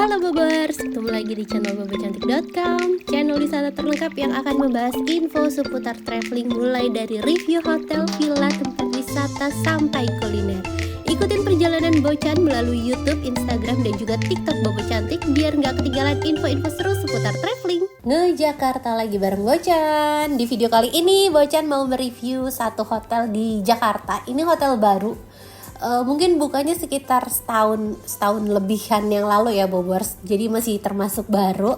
Halo Bobers, ketemu lagi di channel bobocantik.com, channel wisata terlengkap yang akan membahas info seputar traveling mulai dari review hotel, villa, tempat wisata sampai kuliner. Ikutin perjalanan Bocan melalui YouTube, Instagram, dan juga TikTok Bobo Cantik biar nggak ketinggalan info-info seru seputar traveling. Jakarta lagi bareng Bocan. Di video kali ini Bocan mau mereview satu hotel di Jakarta. Ini hotel baru. Mungkin bukanya sekitar setahun lebihan yang lalu ya Bobers. Jadi masih termasuk baru.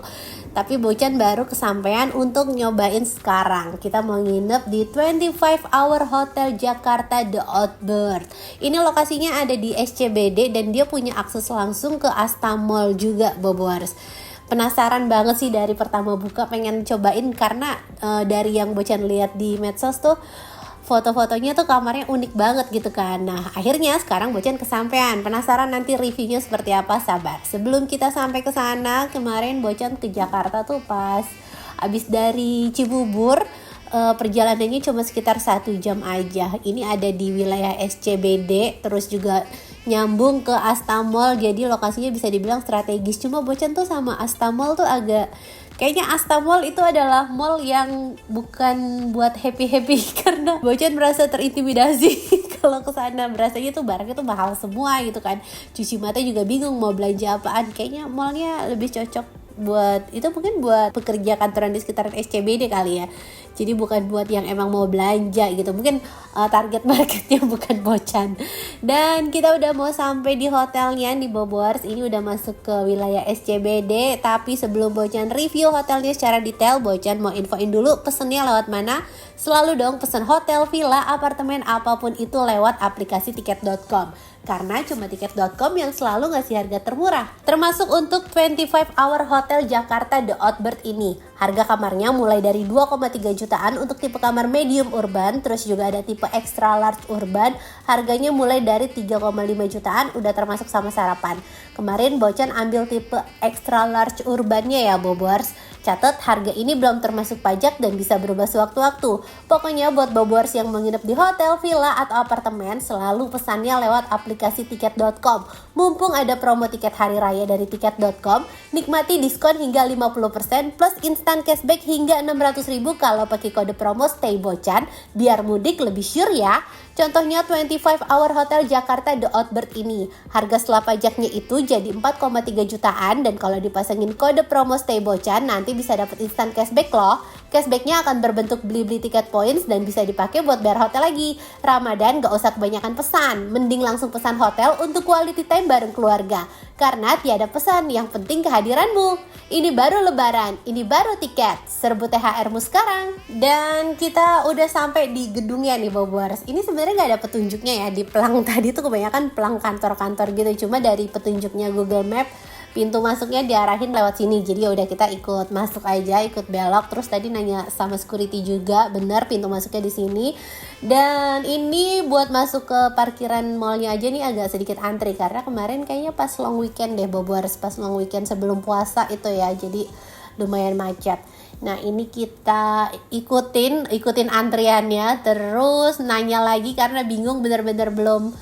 Tapi Bocan baru kesampaian untuk nyobain sekarang. Kita mau nginep di 25 Hour Hotel Jakarta The Outbird. Ini lokasinya ada di SCBD dan dia punya akses langsung ke Asta Mall juga Bobers. Penasaran banget sih dari pertama buka, pengen cobain karena dari yang Bocan lihat di medsos tuh foto-fotonya tuh kamarnya unik banget gitu kan. Nah akhirnya sekarang Bocan kesampean. Penasaran nanti reviewnya seperti apa? Sabar. Sebelum kita sampai ke sana, kemarin Bocan ke Jakarta tuh pas abis dari Cibubur. Perjalanannya cuma sekitar 1 jam aja. Ini ada di wilayah SCBD, terus juga nyambung ke Asta Mall. Jadi lokasinya bisa dibilang strategis. Cuma Bocan tuh sama Asta Mall tuh agak, kayaknya Asta Mall itu adalah mall yang bukan buat happy-happy karena Bocan merasa terintimidasi kalau ke sana. Berasanya tuh barangnya tuh mahal semua gitu kan. Cuci mata juga bingung mau belanja apaan. Kayaknya mallnya lebih cocok buat itu, mungkin buat pekerja kantoran di sekitaran SCBD kali ya. Jadi bukan buat yang emang mau belanja gitu. Mungkin target marketnya bukan Bocan. Dan kita udah mau sampai di hotelnya di Bobors. Ini udah masuk ke wilayah SCBD. Tapi sebelum Bocan review hotelnya secara detail, Bocan mau infoin dulu pesennya lewat mana. Selalu dong pesen hotel, villa, apartemen, apapun itu lewat aplikasi tiket.com. Karena cuma tiket.com yang selalu ngasih harga termurah. Termasuk untuk 25 Hour Hotel Jakarta The Outbird ini. Harga kamarnya mulai dari 2,3 jutaan untuk tipe kamar medium urban. Terus juga ada tipe extra large urban. Harganya mulai dari 3,5 jutaan, udah termasuk sama sarapan. Kemarin Bocan ambil tipe extra large urbannya ya Bobors. Catat harga ini belum termasuk pajak dan bisa berubah sewaktu-waktu. Pokoknya buat Bobors yang menginap di hotel, villa, atau apartemen, selalu pesannya lewat aplikasi tiket.com. Mumpung ada promo tiket hari raya dari tiket.com, nikmati diskon hingga 50% plus instan cashback hingga 600.000 kalau pakai kode promo STAYBOCAN biar mudik lebih sure ya. Contohnya 25 Hour Hotel Jakarta The Outbird ini. Harga setelah pajaknya itu jadi 4,3 jutaan dan kalau dipasangin kode promo STAYBOCAN nanti bisa dapat instan cashback loh. Cashbacknya akan berbentuk beli-beli tiket points dan bisa dipakai buat bayar hotel lagi. Ramadan gak usah kebanyakan pesan, mending langsung pesan hotel untuk quality time bareng keluarga. Karena tiada pesan, yang penting kehadiranmu. Ini baru lebaran, ini baru tiket. Serbu THR-mu sekarang. Dan kita udah sampai di gedungnya nih Bobors. Ini sebenarnya gak ada petunjuknya ya. Di pelang tadi tuh kebanyakan pelang kantor-kantor gitu. Cuma dari petunjuknya Google Map, pintu masuknya diarahin lewat sini. Jadi ya udah kita ikut masuk aja, ikut belok. Terus tadi nanya sama security juga, benar pintu masuknya di sini. Dan ini buat masuk ke parkiran mallnya aja nih agak sedikit antri karena kemarin kayaknya pas long weekend deh Bobors, pas long weekend sebelum puasa itu ya. Jadi lumayan macet. Nah ini kita ikutin antriannya, terus nanya lagi karena bingung, bener-bener belum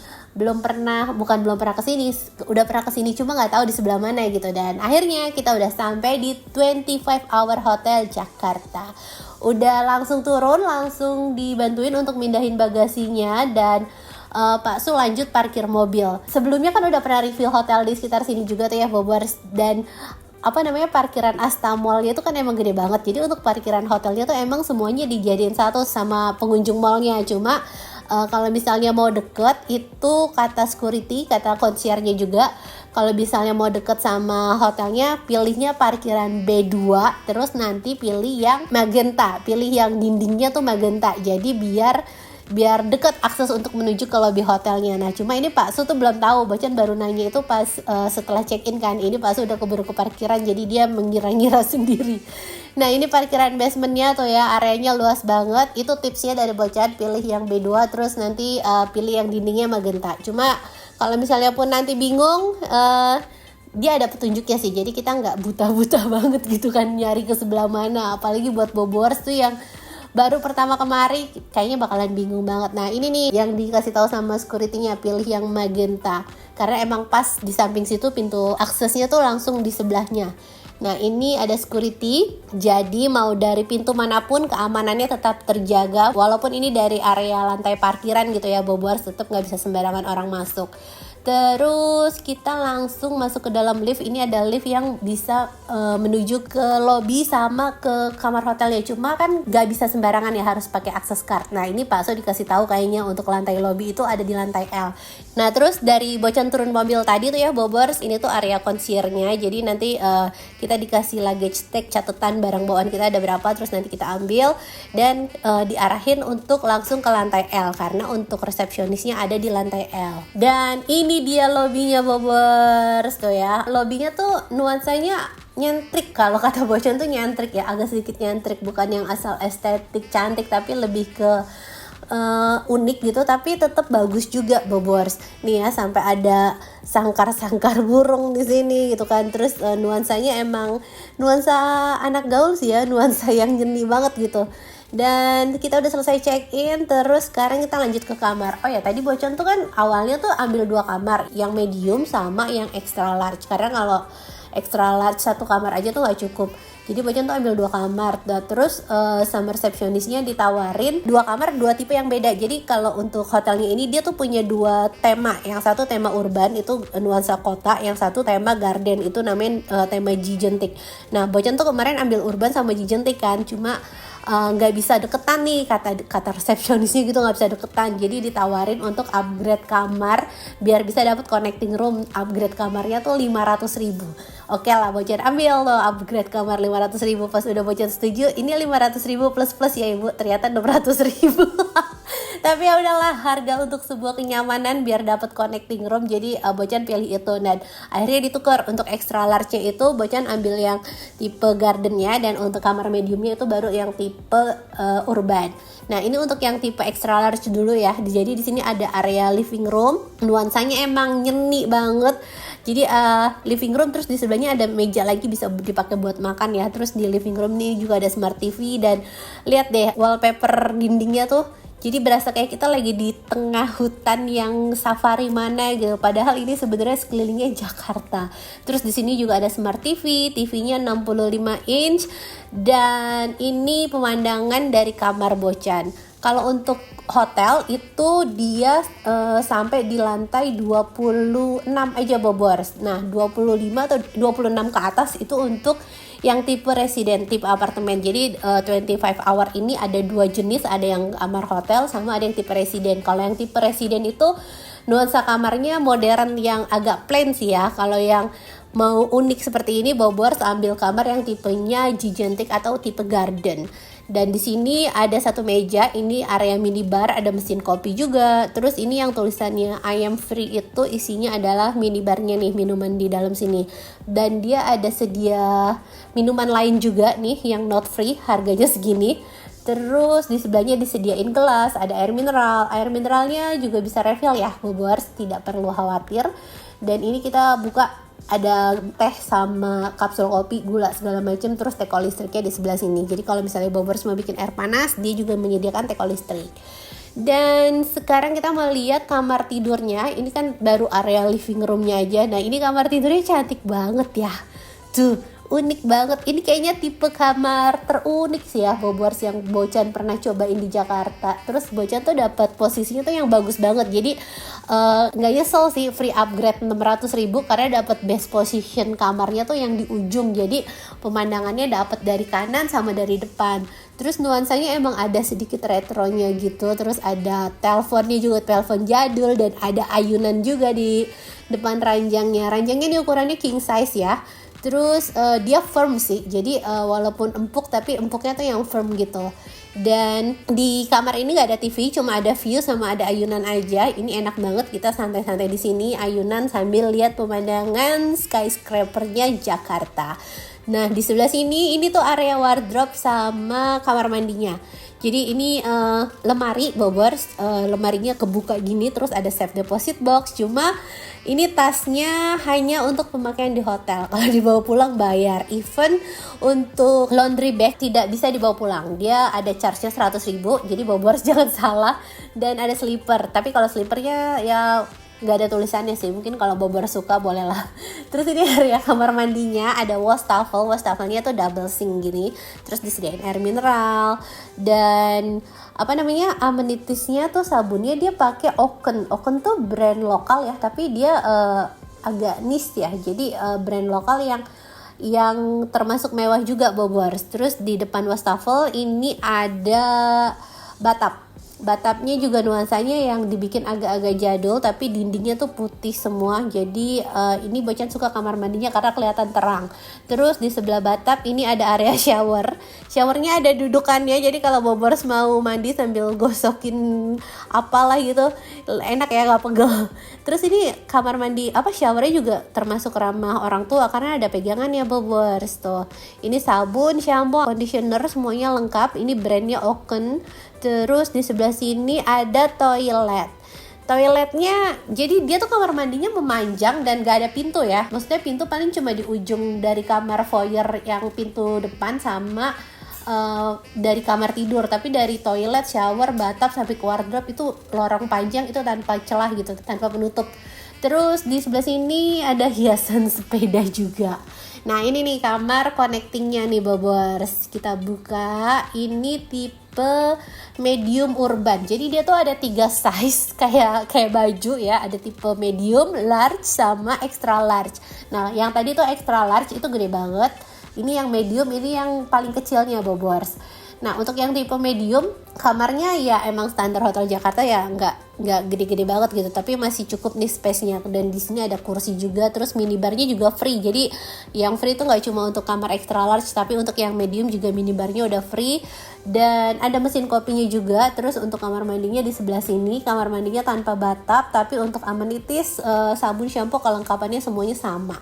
pernah kesini, udah pernah kesini cuma nggak tahu di sebelah mana gitu. Dan akhirnya kita udah sampai di 25 Hour Hotel Jakarta. Udah langsung turun, langsung dibantuin untuk mindahin bagasinya dan Pak Su lanjut parkir mobil. Sebelumnya kan udah pernah review hotel di sekitar sini juga tuh ya Bobors, dan parkiran Asta Mall-nya itu kan emang gede banget. Jadi untuk parkiran hotelnya tuh emang semuanya dijadiin satu sama pengunjung mallnya. Cuma kalau misalnya mau deket itu kata security, kata concierge-nya juga, kalau misalnya mau deket sama hotelnya pilihnya parkiran B2, terus nanti pilih yang magenta, pilih yang dindingnya tuh magenta. Jadi biar deket akses untuk menuju ke lobby hotelnya. Nah cuma ini Pak Su tuh belum tahu, Bocan baru nanya itu pas setelah check in kan. Ini Pak Su udah keburu ke parkiran jadi dia mengira-ngira sendiri. Nah ini parkiran basementnya tuh ya, areanya luas banget. Itu tipsnya dari Bocan, pilih yang B2 terus nanti pilih yang dindingnya magenta. Cuma kalau misalnya pun nanti bingung, dia ada petunjuknya sih. Jadi kita nggak buta-buta banget gitu kan nyari ke sebelah mana. Apalagi buat Bobors tuh yang baru pertama kemari kayaknya bakalan bingung banget. Nah ini nih yang dikasih tahu sama security-nya, pilih yang magenta karena emang pas di samping situ pintu aksesnya tuh langsung di sebelahnya. Nah ini ada security, jadi mau dari pintu manapun keamanannya tetap terjaga. Walaupun ini dari area lantai parkiran gitu ya Bobors, tetap nggak bisa sembarangan orang masuk. Terus kita langsung masuk ke dalam lift. Ini ada lift yang bisa menuju ke lobby sama ke kamar hotelnya. Cuma kan gak bisa sembarangan ya, harus pakai akses card. Nah ini Pak So dikasih tahu kayaknya untuk lantai lobby itu ada di lantai L. Nah terus dari Bocan turun mobil tadi tuh ya Bobors, ini tuh area concierge-nya. Jadi nanti kita dikasih luggage tag, catatan barang bawaan kita ada berapa, terus nanti kita ambil dan diarahin untuk langsung ke lantai L karena untuk resepsionisnya ada di lantai L. Dan ini dia lobbynya Bobors tuh ya. Lobbynya tuh nuansanya nyentrik, kalau kata Bocan tuh nyentrik ya, agak sedikit nyentrik, bukan yang asal estetik cantik tapi lebih ke unik gitu, tapi tetap bagus juga Bobors. Nih ya sampai ada sangkar-sangkar burung di sini gitu kan. Terus nuansanya emang nuansa anak gaul sih ya, nuansa yang nyeni banget gitu. Dan kita udah selesai check-in, terus sekarang kita lanjut ke kamar. Oh ya, tadi Bocan tuh kan awalnya tuh ambil 2 kamar, yang medium sama yang extra large. Karena kalau extra large 1 kamar aja tuh gak cukup. Jadi Bocan tuh ambil 2 kamar. Nah, terus sama resepsionisnya ditawarin 2 kamar 2 tipe yang beda. Jadi kalau untuk hotelnya ini dia tuh punya 2 tema. Yang satu tema urban itu nuansa kota, yang satu tema garden itu namanya tema Jijentik. Nah Bocan tuh kemarin ambil urban sama Jijentik kan, cuma nggak bisa deketan nih, kata resepsionisnya gitu, nggak bisa deketan. Jadi ditawarin untuk upgrade kamar biar bisa dapat connecting room. Upgrade kamarnya tuh 500.000. Oke lah Bocan ambil loh upgrade kamar 500.000. Pas udah Bocan setuju, ini 500.000 plus ya ibu, ternyata 600.000. Tapi ya udahlah, harga untuk sebuah kenyamanan biar dapat connecting room, jadi Bocan pilih itu. Dan akhirnya ditukar, untuk extra large itu Bocan ambil yang tipe gardennya, dan untuk kamar mediumnya itu baru yang tipe urban. Nah ini untuk yang tipe extra large dulu ya. Jadi di sini ada area living room, nuansanya emang nyeni banget. Jadi living room, terus di sebelahnya ada meja lagi bisa dipakai buat makan ya. Terus di living room ini juga ada smart TV, dan lihat deh wallpaper dindingnya tuh. Jadi berasa kayak kita lagi di tengah hutan yang safari mana gitu. Padahal ini sebenarnya sekelilingnya Jakarta. Terus di sini juga ada smart TV, TV-nya 65 inch, dan ini pemandangan dari kamar Bocan. Kalau untuk hotel itu dia sampai di lantai 26 aja Bobors. Nah 25 atau 26 ke atas itu untuk yang tipe resident, tipe apartemen. Jadi 25 hour ini ada 2 jenis, ada yang kamar hotel sama ada yang tipe resident. Kalau yang tipe resident itu nuansa kamarnya modern yang agak plain sih ya. Kalau yang mau unik seperti ini Bobors ambil kamar yang tipenya Jijentik atau tipe garden. Dan di sini ada 1 meja, ini area minibar, ada mesin kopi juga. Terus ini yang tulisannya I am free itu isinya adalah minibarnya nih, minuman di dalam sini. Dan dia ada sedia minuman lain juga nih yang not free, harganya segini. Terus di sebelahnya disediain gelas, ada air mineral. Air mineralnya juga bisa refill ya Bobors, tidak perlu khawatir. Dan ini kita buka, ada teh sama kapsul kopi, gula segala macam, terus teko listriknya di sebelah sini. Jadi kalau misalnya Bobors mau bikin air panas, dia juga menyediakan teko listrik. Dan sekarang kita mau lihat kamar tidurnya. Ini kan baru area living roomnya aja. Nah ini kamar tidurnya cantik banget ya. Tuh, unik banget. Ini kayaknya tipe kamar terunik sih ya Bobors yang Bocan pernah cobain di Jakarta. Terus Bocan tuh dapat posisinya tuh yang bagus banget. Jadi nggak nyesel sih free upgrade 600.000 karena dapat best position kamarnya tuh yang di ujung. Jadi pemandangannya dapat dari kanan sama dari depan. Terus nuansanya emang ada sedikit retronya gitu. Terus ada teleponnya juga, telepon jadul, dan ada ayunan juga di depan ranjangnya. Ranjangnya ini ukurannya king size ya. Terus dia firm sih, jadi walaupun empuk tapi empuknya tuh yang firm gitu. Dan di kamar ini nggak ada TV, cuma ada view sama ada ayunan aja. Ini enak banget, kita santai-santai di sini ayunan sambil lihat pemandangan skyscrapernya Jakarta. Nah di sebelah sini ini tuh area wardrobe sama kamar mandinya. Jadi ini lemari Bobors, lemarinya kebuka gini, terus ada safe deposit box. Cuma ini tasnya hanya untuk pemakaian di hotel. Kalau dibawa pulang bayar. Even untuk laundry bag tidak bisa dibawa pulang. Dia ada charge-nya 100.000, jadi Bobors jangan salah. Dan ada sleeper, tapi kalau sleepernya ya nggak ada tulisannya sih, mungkin kalau Bobor suka boleh lah. Terus ini area kamar mandinya ada wastafelnya tuh double sink gini, terus disediain air mineral dan amenitiesnya tuh sabunnya dia pakai Oken tuh brand lokal ya, tapi dia agak niche ya, jadi brand lokal yang termasuk mewah juga Bobors. Terus di depan wastafel ini ada batapnya juga nuansanya yang dibikin agak-agak jadul, tapi dindingnya tuh putih semua. Jadi ini Bocan suka kamar mandinya karena kelihatan terang. Terus di sebelah batap ini ada area showernya ada dudukannya, jadi kalau Bobors mau mandi sambil gosokin apalah gitu enak ya, gak pegel. Terus ini kamar mandi showernya juga termasuk ramah orang tua karena ada pegangan ya Bobors tuh. Ini sabun, shampoo, conditioner semuanya lengkap. Ini brandnya Oken. Terus di sebelah sini ada toiletnya, jadi dia tuh kamar mandinya memanjang dan gak ada pintu ya. Maksudnya pintu paling cuma di ujung dari kamar foyer yang pintu depan sama dari kamar tidur, tapi dari toilet, shower, bathtub sampai ke wardrobe itu lorong panjang itu tanpa celah gitu, tanpa penutup. Terus di sebelah sini ada hiasan sepeda juga. Nah ini nih kamar connectingnya nih Bobors, kita buka. Ini tipe medium urban, jadi dia tuh ada 3 size kayak baju ya, ada tipe medium, large sama extra large. Nah yang tadi tuh extra large itu gede banget, ini yang medium, ini yang paling kecilnya Bobors. Nah untuk yang tipe medium kamarnya ya emang standar hotel Jakarta ya, nggak gede-gede banget gitu, tapi masih cukup nih space-nya. Dan di sini ada kursi juga, terus minibarnya juga free. Jadi yang free itu nggak cuma untuk kamar extra large, tapi untuk yang medium juga minibarnya udah free. Dan ada mesin kopinya juga. Terus untuk kamar mandinya di sebelah sini, kamar mandinya tanpa bathtub, tapi untuk amenities sabun, shampoo, kelengkapannya semuanya sama.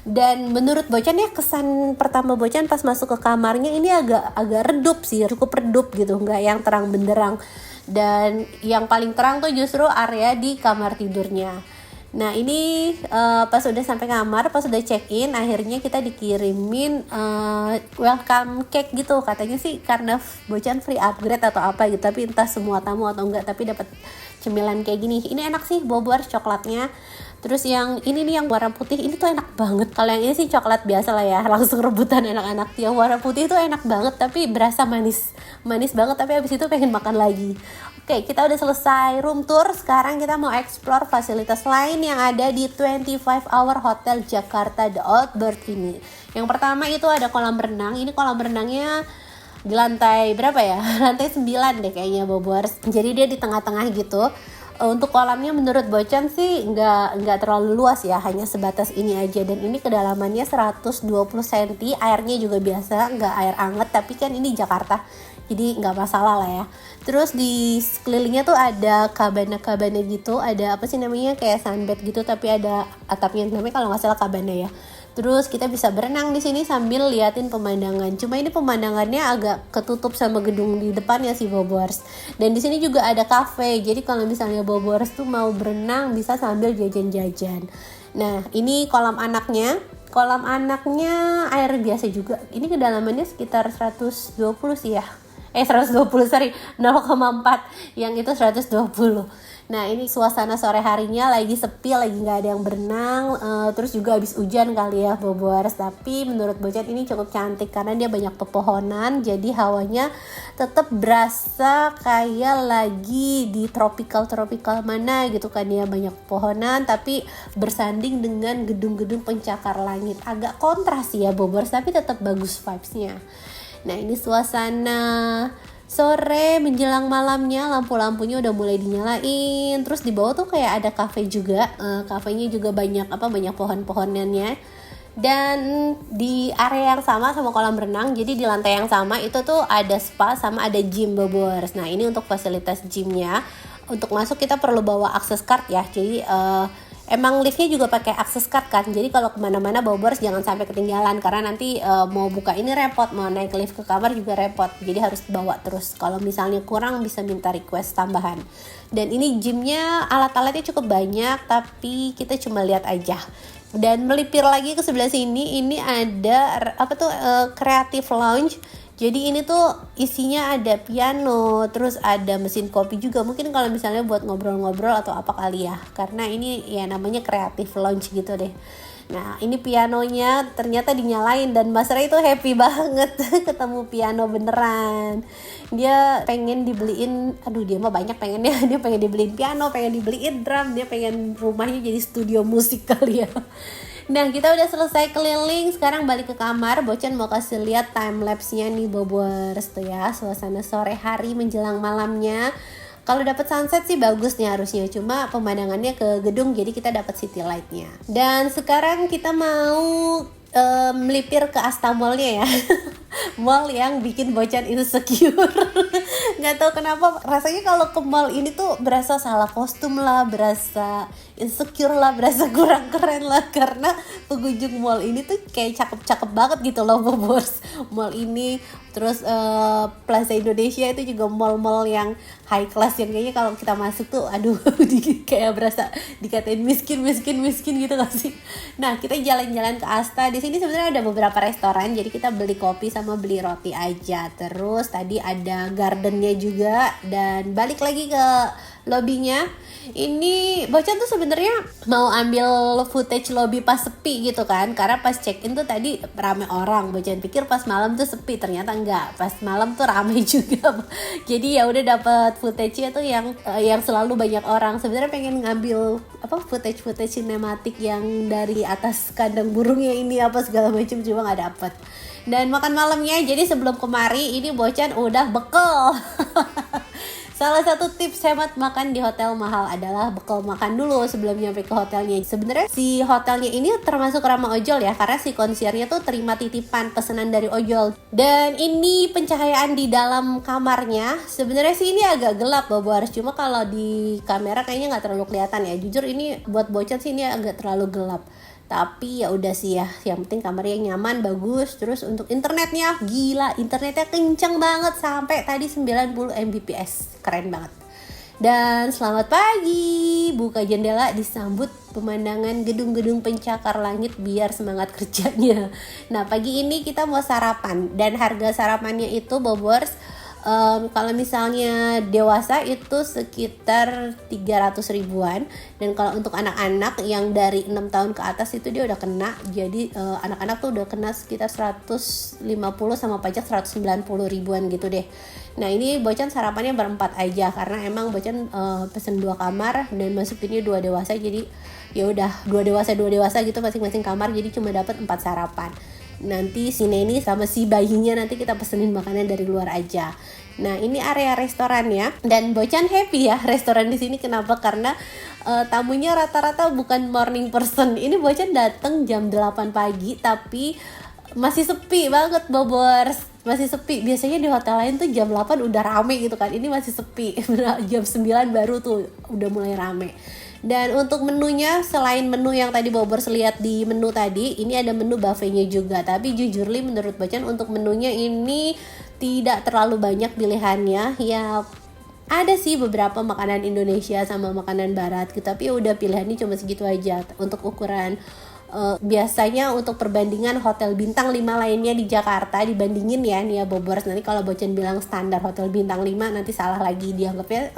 Dan menurut Bocan ya, kesan pertama Bocan pas masuk ke kamarnya ini agak redup sih, cukup redup gitu, nggak yang terang benderang. Dan yang paling terang tuh justru area di kamar tidurnya. Nah ini pas udah sampai kamar, pas udah check in, akhirnya kita dikirimin welcome cake gitu. Katanya sih karena Bocan free upgrade atau apa gitu, tapi entah semua tamu atau enggak, tapi dapat cemilan kayak gini. Ini enak sih, Bobors coklatnya. Terus yang ini nih yang warna putih, ini tuh enak banget. Kalau yang ini sih coklat biasa lah ya, langsung rebutan anak-anak. Yang warna putih tuh enak banget, tapi berasa manis banget, tapi abis itu pengen makan lagi. Oke, kita udah selesai room tour. Sekarang kita mau explore fasilitas lain yang ada di 25 Hour Hotel Jakarta The Outbird ini. Yang pertama itu ada kolam renang. Ini kolam renangnya di lantai berapa ya? Lantai 9 deh kayaknya Bobors. Jadi dia di tengah-tengah gitu. Untuk kolamnya menurut Bocan sih nggak terlalu luas ya, hanya sebatas ini aja. Dan ini kedalamannya 120 cm, airnya juga biasa, nggak air anget, tapi kan ini Jakarta, jadi nggak masalah lah ya. Terus di sekelilingnya tuh ada cabana gitu, ada apa sih namanya, kayak sunbed gitu, tapi ada atapnya, namanya kalau nggak salah cabana ya. Terus kita bisa berenang di sini sambil liatin pemandangan. Cuma ini pemandangannya agak ketutup sama gedung di depannya sih Bobors. Dan di sini juga ada cafe. Jadi kalau misalnya Bobors tuh mau berenang bisa sambil jajan-jajan. Nah, ini kolam anaknya. Kolam anaknya air biasa juga. Ini kedalamannya sekitar 120 sih ya. 120 sorry, 0,4. Yang itu 120. Nah ini suasana sore harinya lagi sepi, lagi gak ada yang berenang, terus juga habis hujan kali ya Bobors. Tapi menurut Bocan ini cukup cantik karena dia banyak pepohonan, jadi hawanya tetap berasa kayak lagi di tropical mana gitu kan ya, banyak pepohonan tapi bersanding dengan gedung-gedung pencakar langit. Agak kontras ya Bobors, tapi tetap bagus vibes-nya. Nah ini suasana sore menjelang malamnya, lampu-lampunya udah mulai dinyalain. Terus di bawah tuh kayak ada cafe juga, kafenya juga banyak pohon-pohonannya. Dan di area yang sama kolam renang, jadi di lantai yang sama itu tuh ada spa sama ada gym Bobors. Nah ini untuk fasilitas gymnya. Untuk masuk kita perlu bawa akses card ya, jadi emang liftnya juga pakai akses card kan, jadi kalau kemana-mana Bobors jangan sampai ketinggalan, karena nanti mau buka ini repot, mau naik lift ke kamar juga repot, jadi harus bawa terus. Kalau misalnya kurang bisa minta request tambahan. Dan ini gymnya alat-alatnya cukup banyak, tapi kita cuma lihat aja. Dan melipir lagi ke sebelah sini, ini ada creative lounge. Jadi ini tuh isinya ada piano, terus ada mesin kopi juga. Mungkin kalau misalnya buat ngobrol-ngobrol atau apa kali ya. Karena ini ya namanya creative lounge gitu deh. Nah ini pianonya ternyata dinyalain dan Mas Ray tuh happy banget ketemu piano beneran. Dia pengen dibeliin, dia mah banyak pengennya. Dia pengen dibeliin piano, pengen dibeliin drum, dia pengen rumahnya jadi studio musik kali ya. Nah kita udah selesai keliling, sekarang balik ke kamar. Bocan mau kasih lihat time lapse-nya nih Bobors tuh ya, suasana sore hari menjelang malamnya. Kalau dapat sunset sih bagus nih harusnya, cuma pemandangannya ke gedung jadi kita dapat city light-nya. Dan sekarang kita mau melipir ke Asta Mall-nya ya. Mall yang bikin Bocan insecure. Nggak tahu kenapa rasanya kalau ke mall ini tuh berasa salah kostum lah, berasa insecure lah, berasa kurang keren lah, karena pengunjung mall ini tuh kayak cakep-cakep banget gitu loh Bobors. Mall ini terus Plaza Indonesia itu juga mall-mall yang high class yang kayaknya kalau kita masuk tuh aduh kayak berasa dikatain miskin gitu gak sih. Nah kita jalan-jalan ke Asta. Di sini sebenarnya ada beberapa restoran, jadi kita beli kopi sama beli roti aja. Terus tadi ada gardennya juga dan balik lagi ke lobbynya. Ini Bocan tuh sebenarnya mau ambil footage lobby pas sepi gitu kan, karena pas check in tuh tadi rame orang. Bocan pikir pas malam tuh sepi, ternyata enggak, pas malam tuh rame juga. Jadi ya udah dapat footage-nya tuh yang selalu banyak orang. Sebenarnya pengen ngambil footage sinematik yang dari atas kandang burungnya ini apa segala macam, cuma nggak dapet. Dan makan malamnya, jadi sebelum kemari ini Bocan udah bekal. Salah satu tips hemat makan di hotel mahal adalah bekal makan dulu sebelum nyampe ke hotelnya. Sebenarnya si hotelnya ini termasuk ramah ojol ya, karena si konsiernya tuh terima titipan pesanan dari ojol. Dan ini pencahayaan di dalam kamarnya sebenarnya sih ini agak gelap Bobors, cuma kalau di kamera kayaknya nggak terlalu kelihatan ya. Jujur ini buat Bocan sih ini agak terlalu gelap. Tapi ya udah sih ya, yang penting kamarnya nyaman, bagus. Terus untuk internetnya, gila, internetnya kenceng banget sampai tadi 90 Mbps, keren banget. Dan selamat pagi, buka jendela disambut pemandangan gedung-gedung pencakar langit biar semangat kerjanya. Nah pagi ini kita mau sarapan dan harga sarapannya itu Bobors, kalau misalnya dewasa itu sekitar 300 ribuan, dan kalau untuk anak-anak yang dari 6 tahun ke atas itu dia udah kena. Jadi anak-anak tuh udah kena sekitar 150 sama pajak 190 ribuan gitu deh. Nah ini Bocan sarapannya berempat aja karena emang Bocan pesen 2 kamar dan masukinnya 2 dewasa, jadi ya udah 2 dewasa gitu masing-masing kamar, jadi cuma dapat 4 sarapan. Nanti si Neni sama si bayinya nanti kita pesenin makanan dari luar aja. Nah ini area restoran ya, dan Bocan happy ya restoran di sini. Kenapa? Karena tamunya rata-rata bukan morning person. Ini Bocan datang jam 8 pagi tapi masih sepi banget Bobors, masih sepi. Biasanya di hotel lain tuh jam 8 udah rame gitu kan, ini masih sepi. Jam 9 baru tuh udah mulai rame. Dan untuk menunya, selain menu yang tadi Bobors lihat di menu tadi, ini ada menu buffetnya juga. Tapi jujur li menurut Bocan untuk menunya ini tidak terlalu banyak pilihannya. Ya ada sih beberapa makanan Indonesia sama makanan barat gitu, tapi udah pilihannya cuma segitu aja. Untuk ukuran biasanya untuk perbandingan hotel bintang 5 lainnya di Jakarta dibandingin ya nih ya Bobors. Nanti kalau Bocan bilang standar hotel bintang 5 nanti salah lagi, dianggapnya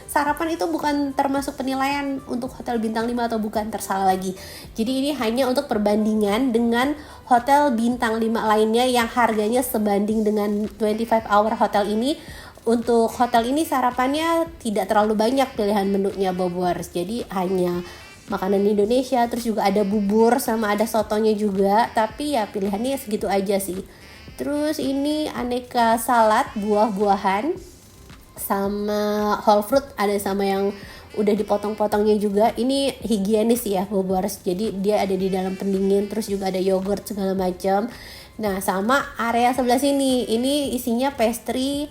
sarapan itu bukan termasuk penilaian untuk hotel bintang 5 atau bukan, tersalah lagi. Jadi ini hanya untuk perbandingan dengan hotel bintang 5 lainnya yang harganya sebanding dengan 25 hour hotel ini. Untuk hotel ini sarapannya tidak terlalu banyak pilihan menunya Bobors, jadi hanya makanan Indonesia, terus juga ada bubur sama ada sotonya juga, tapi ya pilihannya segitu aja sih. Terus ini aneka salad, buah-buahan sama whole fruit, ada sama yang udah dipotong-potongnya juga. Ini higienis ya Bobors, jadi dia ada di dalam pendingin, terus juga ada yogurt segala macam. Nah sama area sebelah sini, ini isinya pastry,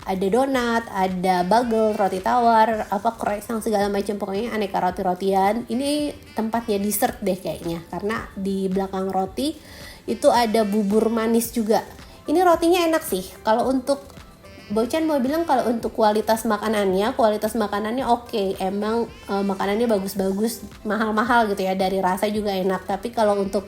ada donat, ada bagel, roti tawar, croissant segala macam, pokoknya aneka roti-rotian. Ini tempatnya dessert deh kayaknya, karena di belakang roti itu ada bubur manis juga. Ini rotinya enak sih. Kalau untuk Bocan mau bilang kalau untuk kualitas makanannya oke. Emang makanannya bagus-bagus, mahal-mahal gitu ya, dari rasa juga enak. Tapi kalau untuk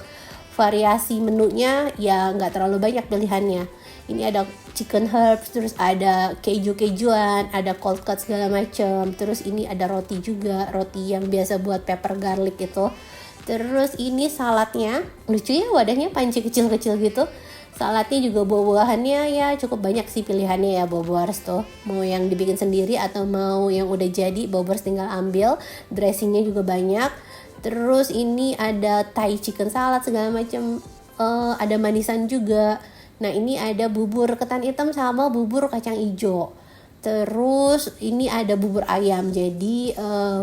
variasi menunya ya nggak terlalu banyak pilihannya. Ini ada chicken herbs, terus ada keju-kejuan, ada cold cut segala macam. Terus ini ada roti juga, roti yang biasa buat pepper garlic itu. Terus ini saladnya, lucu ya wadahnya panci kecil-kecil gitu. Saladnya juga buah-buahannya ya cukup banyak sih pilihannya ya Bobers tuh. Mau yang dibikin sendiri atau mau yang udah jadi, Bobers tinggal ambil. Dressingnya juga banyak. Terus ini ada Thai chicken salad segala macam. Ada manisan juga. Nah ini ada bubur ketan hitam sama bubur kacang hijau. Terus ini ada bubur ayam. Jadi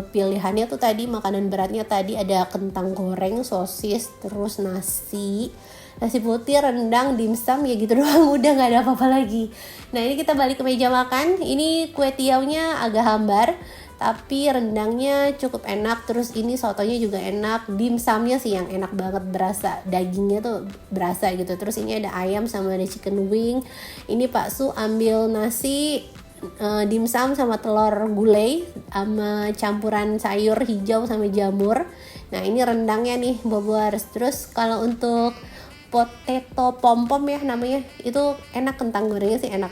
pilihannya tuh tadi makanan beratnya tadi ada kentang goreng, sosis, terus nasi putih, rendang, dimsum ya gitu doang, udah nggak ada apa-apa lagi. Nah ini kita balik ke meja makan. Ini kue tiaunya agak hambar, tapi rendangnya cukup enak. Terus ini sotonya juga enak, dimsumnya sih yang enak banget, berasa dagingnya tuh berasa gitu. Terus ini ada ayam sama ada chicken wing. Ini Pak Su ambil nasi, dimsum sama telur gulai sama campuran sayur hijau sama jamur. Nah ini rendangnya nih Bobers. Terus kalau untuk potato pom-pom ya namanya, itu enak, kentang gorengnya sih enak.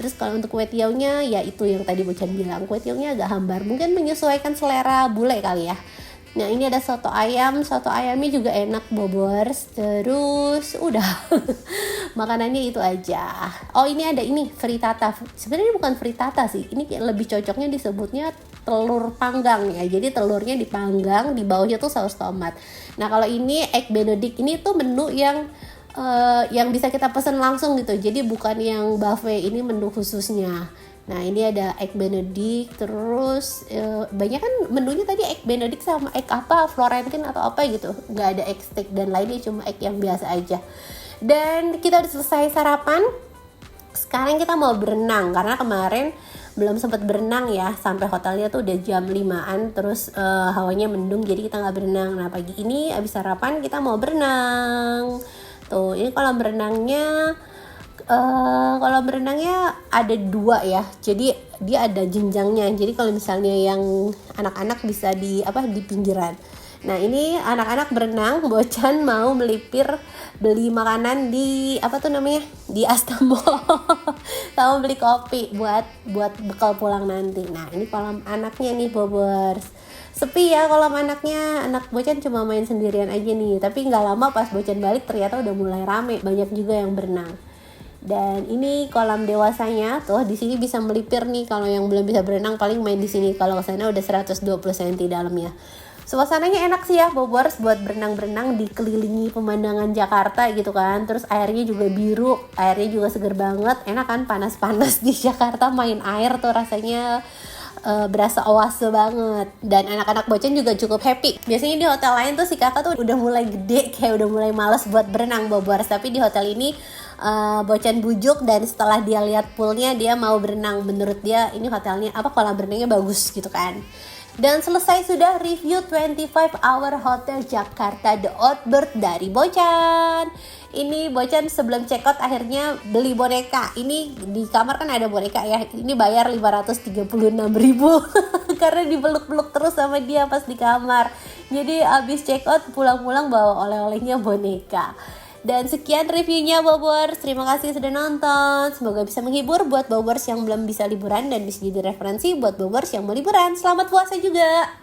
Terus kalau untuk kue tiaunya ya itu yang tadi Bocan bilang, kue tiaunya agak hambar, mungkin menyesuaikan selera bule kali ya. Nah ini ada soto ayamnya juga enak Bobers. Terus udah makanannya itu aja. Oh ini ada ini frittata, sebenarnya bukan frittata sih, ini lebih cocoknya disebutnya telur panggang ya. Jadi telurnya dipanggang, di bawahnya tuh saus tomat. Nah kalau ini egg benedict, ini tuh menu yang bisa kita pesan langsung gitu, jadi bukan yang buffet, ini menu khususnya. Nah ini ada egg benedict, terus banyak kan menunya tadi egg benedict sama egg apa Florentine atau apa gitu, nggak ada egg steak dan lainnya, cuma egg yang biasa aja. Dan kita udah selesai sarapan, sekarang kita mau berenang karena kemarin belum sempat berenang ya, sampai hotelnya tuh udah jam 5-an, terus hawanya mendung jadi kita nggak berenang. Nah pagi ini abis sarapan kita mau berenang. Tuh ini kolam berenangnya ada 2 ya, jadi dia ada jenjangnya. Jadi kalau misalnya yang anak-anak bisa di pinggiran. Nah ini anak-anak berenang, Bocan mau beli makanan di di Astamo sama beli kopi buat bekal pulang nanti. Nah ini kolam anaknya nih Bobers, sepi ya kolam anaknya. Anak Bocan cuma main sendirian aja nih, tapi nggak lama pas Bocan balik ternyata udah mulai rame, banyak juga yang berenang. Dan ini kolam dewasanya tuh, di sini bisa melipir nih. Kalau yang belum bisa berenang paling main di sini. Kalau ke sana udah 120 cm dalamnya. Suasananya enak sih ya Bobers buat berenang-berenang, dikelilingi pemandangan Jakarta gitu kan. Terus airnya juga biru, airnya juga seger banget. Enak kan, panas-panas di Jakarta main air tuh rasanya berasa oase banget. Dan anak-anak Bocan juga cukup happy. Biasanya di hotel lain tuh si kakak tuh udah mulai gede, kayak udah mulai malas buat berenang Bobers. Tapi di hotel ini Bocan bujuk, dan setelah dia lihat poolnya dia mau berenang. Menurut dia ini hotelnya kolam berenangnya bagus gitu kan. Dan selesai sudah review 25 Hour Hotel Jakarta The Outbird dari Bocan. Ini Bocan sebelum check out akhirnya beli boneka. Ini di kamar kan ada boneka ya. Ini bayar 536.000 karena dipeluk-peluk terus sama dia pas di kamar. Jadi abis check out pulang-pulang bawa oleh-olehnya boneka. Dan sekian reviewnya Bobers, terima kasih sudah nonton. Semoga bisa menghibur buat Bobers yang belum bisa liburan dan bisa jadi referensi buat Bobers yang mau liburan. Selamat puasa juga.